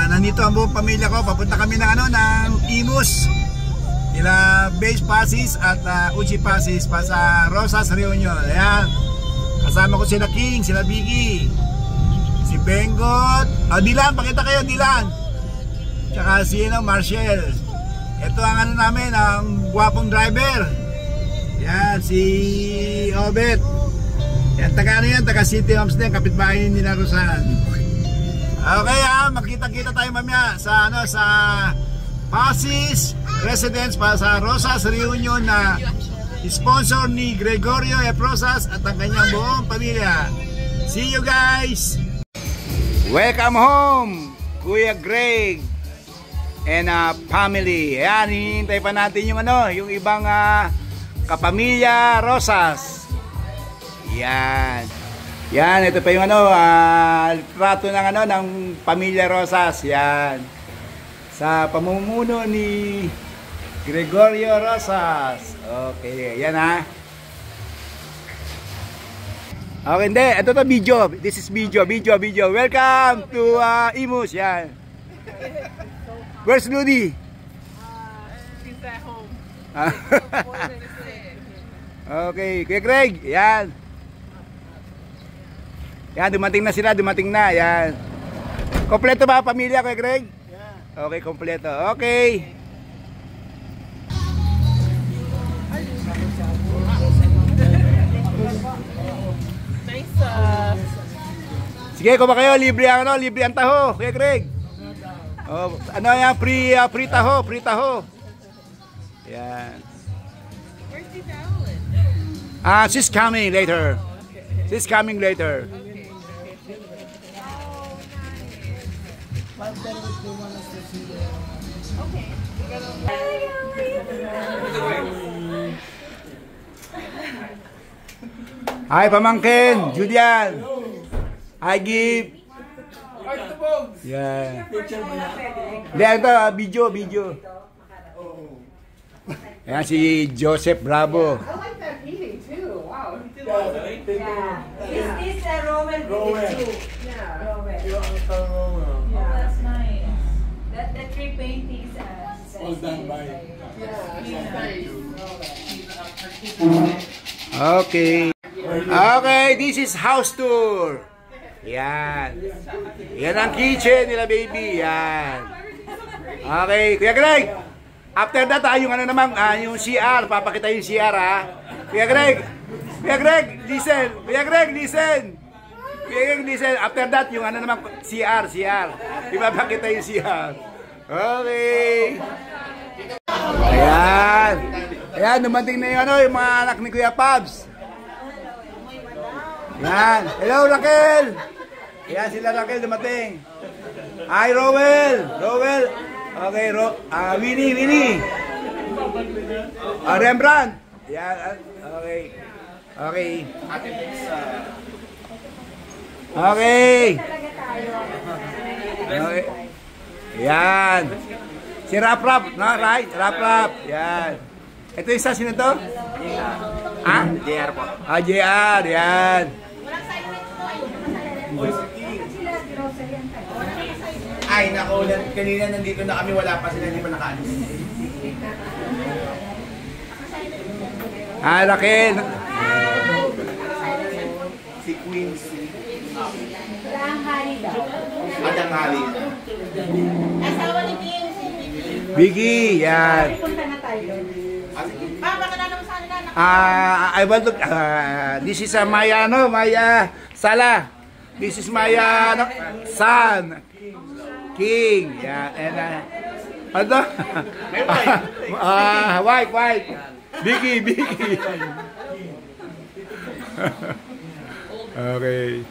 Nandito ang buong pamilya ko. Papunta kami ng Imus. Nila Base Passes at Uchi Passes pa sa Rosas Reunion. Ayan. Kasama ko sila King, sila Biggie, si Bengot. Dilan, pakita kayo, Dilan. Tsaka si Marshall. Ito ang namin, ang gwapong driver. Yan, si Obet. Yan, taga City Homes din, kapitbahay nila Rosan. Okay magkita-kita tayo mamaya sa sa Passes Residence para sa Rosas Reunion na sponsor ni Gregorio F. Rosas at ang kanyang buong pamilya. See you guys! Welcome home, Kuya Greg and family. Ayan, hinihintay pa natin yung yung ibang kapamilya Rosas. Yan. Yan, ito pa yung trato ng ng pamilya Rosas. Yan. Sa pamumuno ni Gregorio Rosas. Okay, yan Okay, hindi. Ito to video. This is video. Welcome to Imus. Yan. Where's Ludi? He's at home. Okay, Kuya Greg. Yan. Yan, dumating na sila. Yan. Kompleto ba pamilya, Kuya Greg? Yeah. Okay, kompleto. Okay. Nice. Sige, kung ba kayo, libre ang taho, Kuya Greg. Oh, yan, free taho. Yan. Where's the valid? She's coming later. She's coming later. Okay. Hi, pamangkin, Julian. Hi, Gip. Yeah. Ito, video. Ayan si Joseph Bravo. I like that painting too. Wow. Yeah. Is this a Roman too? Yeah. Roman. Yeah. That's nice. The three paintings all done by. Yeah. Nice. Okay, this is house tour. Yan. Yan ang kitchen nila, baby. Yan. Okay, Kuya Greg. After that, yung yung CR. Papakita yung CR, Kuya Greg, listen. After that, yung CR. Ipapakita yung CR. Okay. Ayan, dumating na yung mga anak ni Kuya Pabs. Yan. Hello, Raquel. Ayan, sila Raquel dumating. Hi, Rowell. Okay, Winnie. Rembrandt. Yan. Okay. Yan. Si Rap, no? Right? Rap. Yan. Ito isa, sino to? JR po. JR, yan. Ay, naku, kanina nandito na kami, wala pa sila, hindi pa nakaalis. Raquel. Si Quincy. Ang hari daw. Adang hari. Asawa ni King. Biggie, yan. Punta na tayo. Baka na naman sa kanila. I want to, this is Maya Sala. This is Maya son. King. Yeah, and white. Biggie. Okay.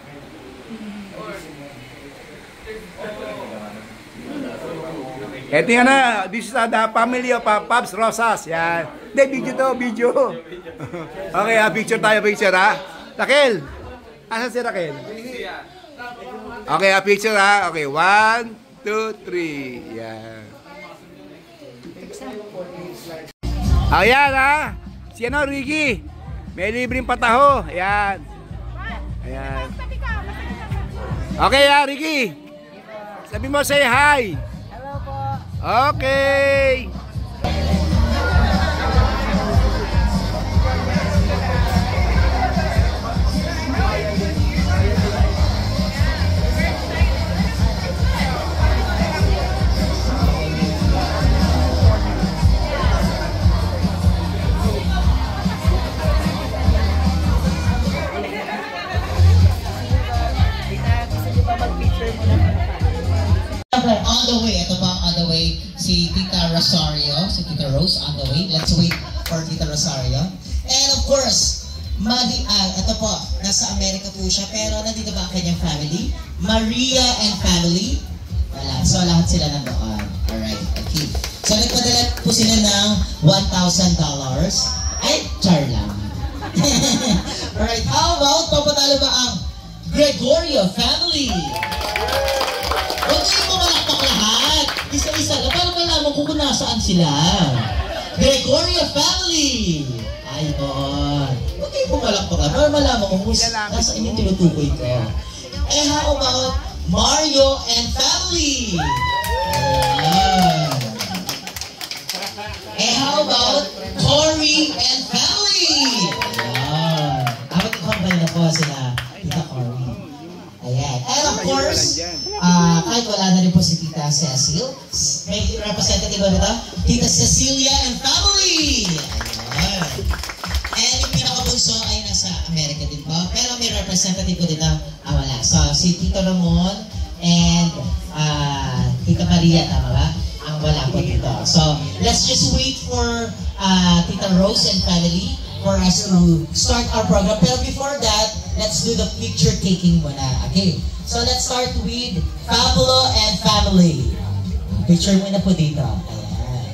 Ito nga na, this is the family of Pabs Rosas. Yan. Hindi, video. Okay, picture tayo, Raquel. Asan si Raquel? Okay, picture Okay, 1, 2, 3. Yan. Ayan si Ricky. May libreng pataho. Ayan. Okay, Ricky. Sabi mo, say hi. Hello po. Okay. On the way, ito pa ang on the way, si Tita Rosario, si Tita Rose on the way. Let's wait for Tita Rosario. And of course, ito po, nasa Amerika po siya, pero nandito ba ang kanyang family? Maria and family. Wala, so lahat sila nandoon. Alright, okay. So nagpadala po sila ng $1,000. Ay, char lang. Alright, how about, papatalo ba ang Gregorio family? Huwag kayo pumalakpak lahat. Isa-isa lang. Para malaman kung nasaan sila. Gregoria family. Ayun. Huwag kayo pumalakpak lahat. Para malaman kung nasa inyong tinutukoy ko. Eh, how about Mario and family? Ayun. Eh, how about Cory and family? Ayun. Apat kumpay na po sila. Tita Cory. Ayan. And of course, kahit wala na rin po si Tita Cecil, may representative ba nito? Tita Cecilia and family! Ayan. And yung pinakabunso ay nasa Amerika din po. Pero may representative po dito, wala. So, si Tito Ramon and Tita Maria, tama ba? Ang wala po dito. So, let's just wait for Tita Rose and family for us to start our program. Pero before that, let's do the picture taking muna. Okay, so let's start with Pablo and family. Picture muna po dito. Ayan.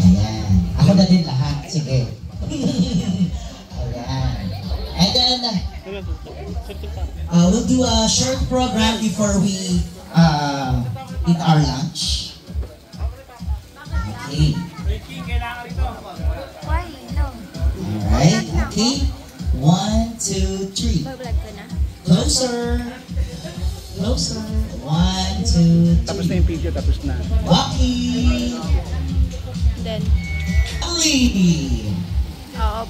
Ayan. Ako na din lahat. Sige. Ayan. And then, we'll do a short program before we eat our lunch. Okay. Alright, okay. 1, 2, 3. Closer. Closer. 1, 2, 3. Tapos na yung video, tapos na. Walking. Then, Ali.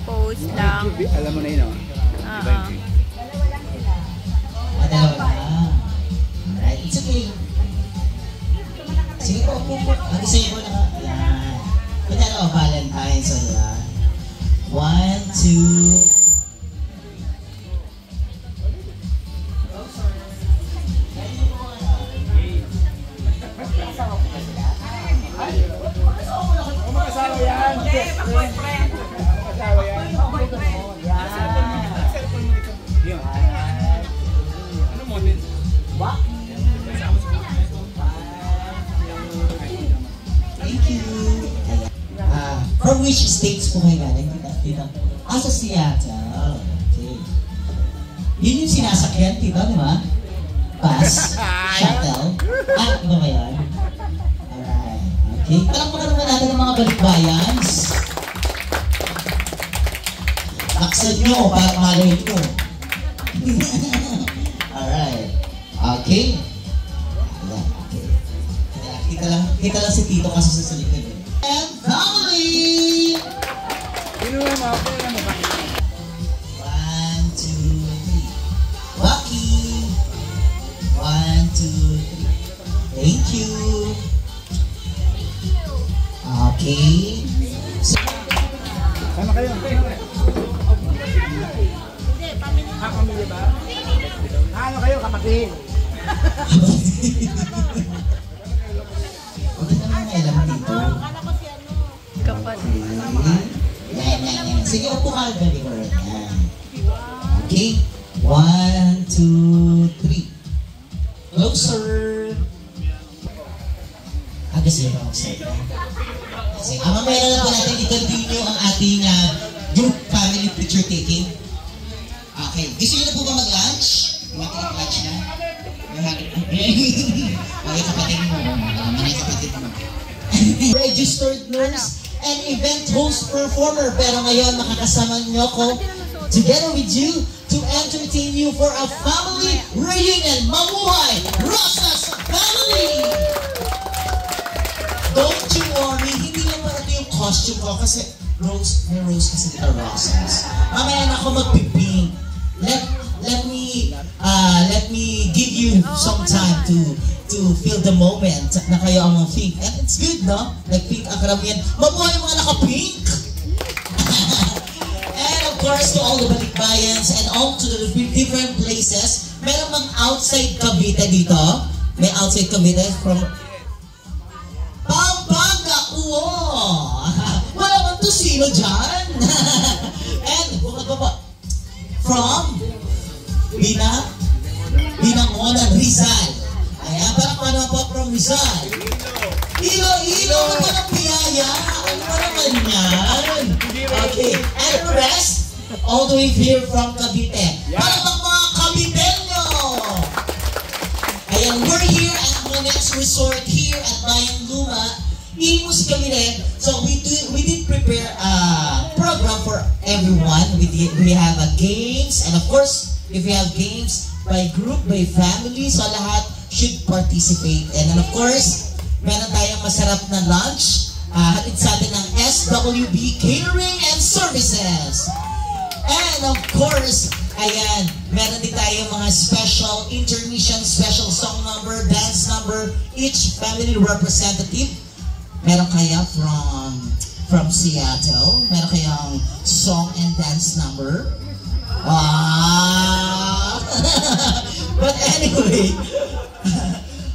post lang. Alam mo na yun, oh. Dalawa na. Alright, it's okay. Sige po, po. Mag-isay po na. Ayan. Kunyari o, Valentine's. Ayan. 1, 2. Mag-asawa yan. Mag-asawa yan. Ano mo din? Thank you. From which states po kayo galing? Tita? Sa Seattle. Okay. Yun yung sinasakyan, tita, di ba? Bus? Shuttle? Iba ba yan? Alright. Okay. Palakpakan naman natin ang mga balikbayans. Taksan nyo para maloy ko. Alright. Okay. Ayan, okay. Kita lang si Tito kasi sa likod. And family! Pinuha mo, pinuha mo. 1, 2, 3. Walking. 1, 2, 3. Thank you. Okay. Sama kayo. Pamilya ba? Ano kayo, kapatid? Huwag na naman alam dito. Kapatid. Yan. Sige, upo ka. Very good. Yan. Okay. 1, 2, 3. Closer. Kasi yun ako sa'yo. Kasi, mamaya na po natin i-continue ang ating group family picture taking. Okay. Gusto nyo na po ba mag-lunch? Mag-lunch na? Mga kapatid mo. Mga kapatid mo. Registered nurse and event host performer. Pero ngayon, makakasama nyo ko together with you to entertain you for a family reunion. Mamuhay, Rosas Family! Don't you worry, hindi lang ito yung costume ko kasi may rose kasi dito Rosas. Mamaya na ako magpiping. Let me give you some time to feel the moment na kayo ang pink. And it's good, no? Like pink ang karamihan. Mabuhay yung mga naka-pink! And of course, to all the balikbayans and all to the different places, meron mang outside Cavite dito. May outside Cavite from Pampanga! Wow! Wala bang tusino dyan? And, bukod pa po, from Binangonan, Rizal. Ayan, parang paano po from Rizal? Ilo, ano ba ng piyaya? Ano ba naman yan? Okay, and the rest, all the way here from Cavite. Para bang mga Caviteño? Ayan, we're here at Monet's Resort here at Bayang Luma. Imus kami rin. So we did prepare a program for everyone. We have a games, and of course, if we have games by group, by family, so lahat should participate. And then of course, meron tayong masarap na lunch. Hatid sa atin ng SWB Catering and Services. And of course, ayan, meron din tayong mga special intermission, special song number, dance number, each family representative. Meron kaya from Seattle, meron kayang song and dance number. But anyway,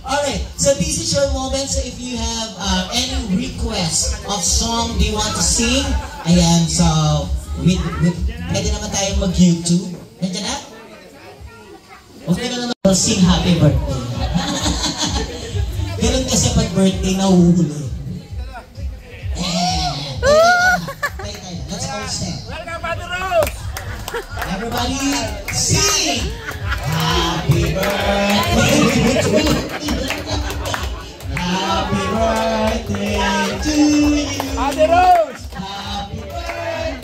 alright, so this is your moment. So if you have any request of song do you want to sing, ayan, so pwede naman tayong mag-YouTube. Nandiyan na? Okay na naman. Sing happy birthday. Ganun kasi pag birthday, nahuhuli. Let's all stand. Everybody sing! Happy birthday to you. Happy birthday to you. Happy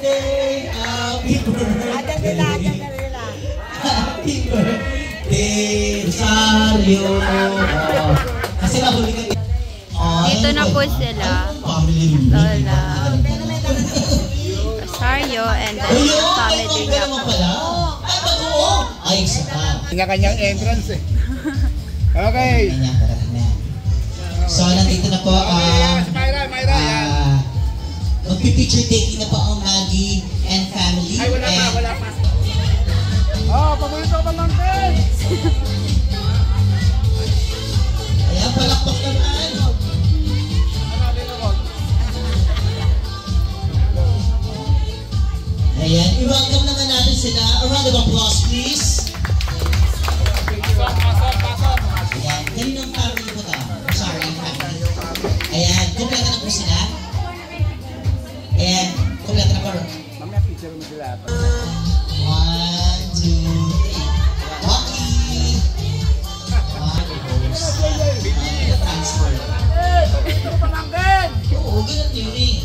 birthday, happy birthday. Happy birthday, Rosario. Kasi nahuli ka. Dito na po sila. Lola. Rosario and then yung family niya po. Ay, sarap. Kanya-kanyang entrance eh. Okay. So, nandito na po magpipicture taking na po ang Maggie and family. Ay, wala pa. Oh, paborito ko lang din. Ayan, palakpak naman. Ayan, i-welcome naman natin sila. A round of applause, please. Ayan, galing ng family po to. Sorry, family. Ayan, kumpleta na po sila. Ayan, kumpleta na po. Mamaya picture mo sila. 1, 2, 3. Walkie! Transfer. Ito pa lang din. Oo, ganun yun eh.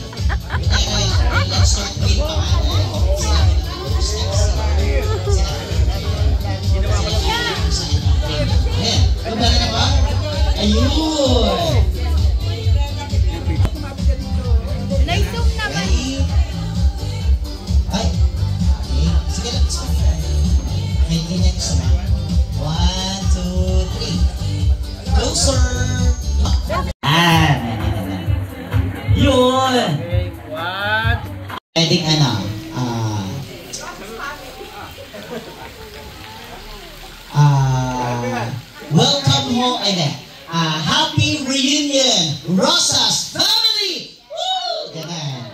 Let's start with pangalan. Ayan, kumpleta na ba? Ayun! Nag-zoom naman. Ay! Okay. Sige lang. May ganyan gusto mo. 1, 2, 3. Closer! Yun! Pwedeng welcome home, happy reunion, Rosas Family! Woo! Ganun.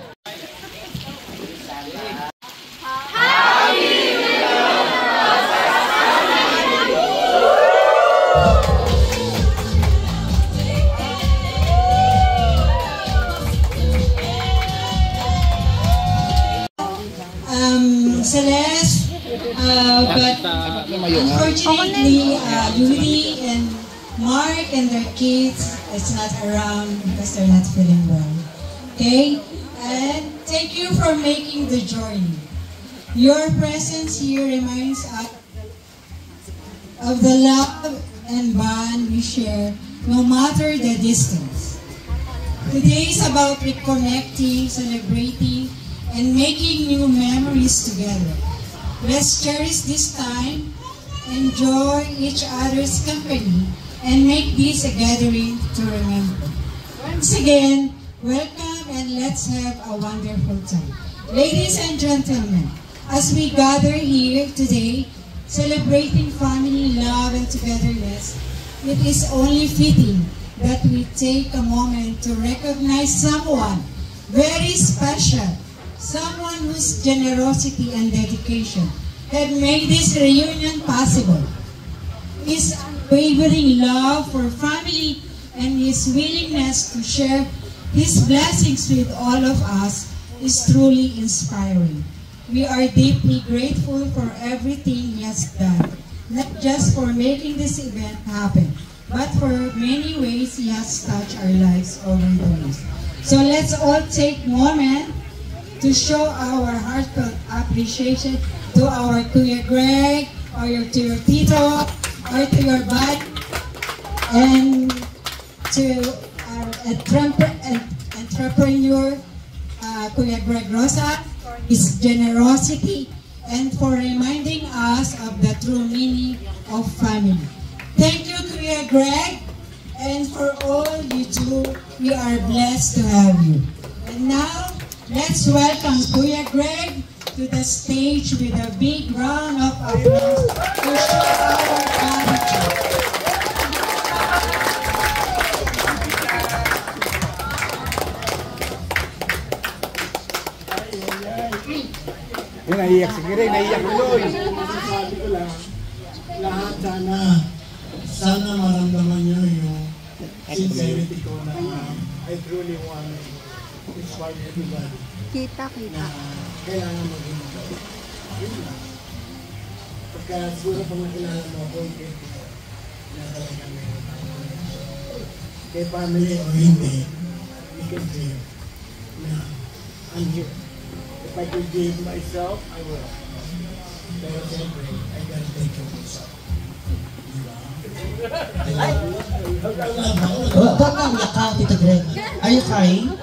Celeste, but unfortunately, Yuri and Mark and their kids is not around because they're not feeling well. Okay? And thank you for making the journey. Your presence here reminds us of the love and bond we share, no matter the distance. Today is about reconnecting, celebrating, and making new memories together. Let's cherish this time, enjoy each other's company, and make this a gathering to remember. Once again, welcome and let's have a wonderful time. Ladies and gentlemen, as we gather here today, celebrating family, love, and togetherness, it is only fitting that we take a moment to recognize someone very special, someone whose generosity and dedication have made this reunion possible. His unwavering love for family and his willingness to share his blessings with all of us is truly inspiring. We are deeply grateful for everything he has done, not just for making this event happen, but for many ways he has touched our lives over the years. So let's all take a moment to show our heartfelt appreciation to our Kuya Greg, or to your tito, or to your bud, and to our entrepreneur, Kuya Greg Rosa, for his generosity and for reminding us of the true meaning of family. Thank you, Kuya Greg, and for all you do, we are blessed to have you. And now, let's welcome Kuya Greg to the stage with a big round of applause to show our gratitude. Yung naiyak si Greg, naiyak tuloy. Sabi ko lang, lahat sana maramdaman nyo yung sincerity ko na I truly want to inspire everybody. Kita. Na kailangan maging yun lang. Pagka siguro pag makilala mo ako, na talaga meron ako. Kay family o hindi, we can say na I'm here. If I could give myself, I will. Pero siyempre, I gotta take care of myself. Ba't naiyak ka, Tito Greg? Are you crying?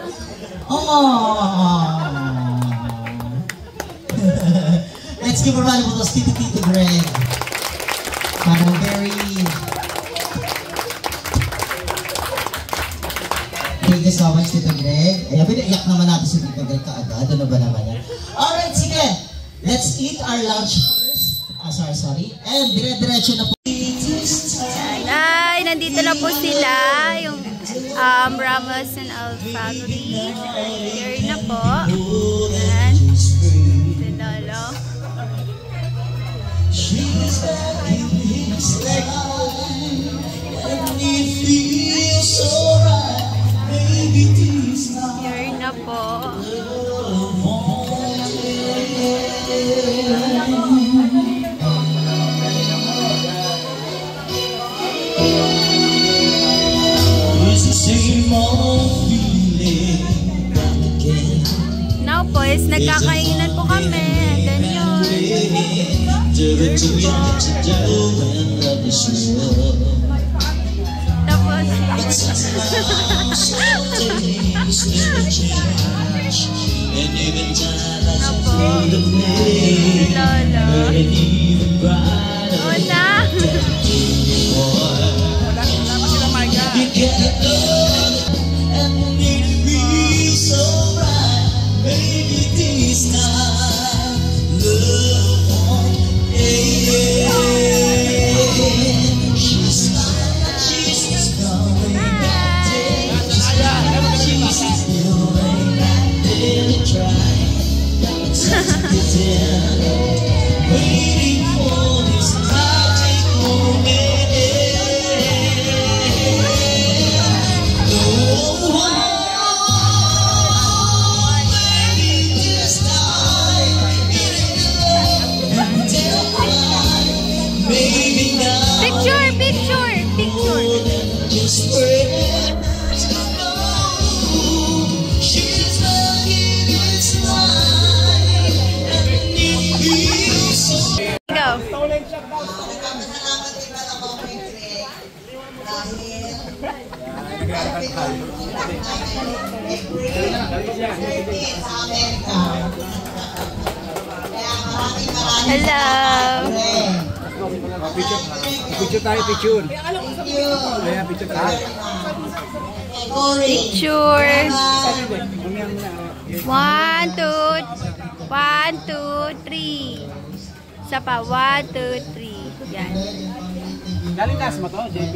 Oh. Let's give a round of applause to Tito Greg. Parang very... Thank you so much, Tito Greg. Ay, pinaiyak naman natin si Tito Greg kaagad. Ano ba naman yan? Alright, sige. Let's eat our lunch first. Sorry. And dire-diretso na po. Ay, nandito na po sila, yung Ramos and Al family. Here na po. And si Lolo. Here na po. Now po is nagkakainan po kami. And then yun. Tapos Apo, Lolo. Una. sa Amerika. Kaya maraming Hello. Picture tayo, picture. Thank you. Ayan, picture tayo. Picture. 1, 2, 3. Isa pa, 1, 2, 3. Yan. Galing nas mo to, JP.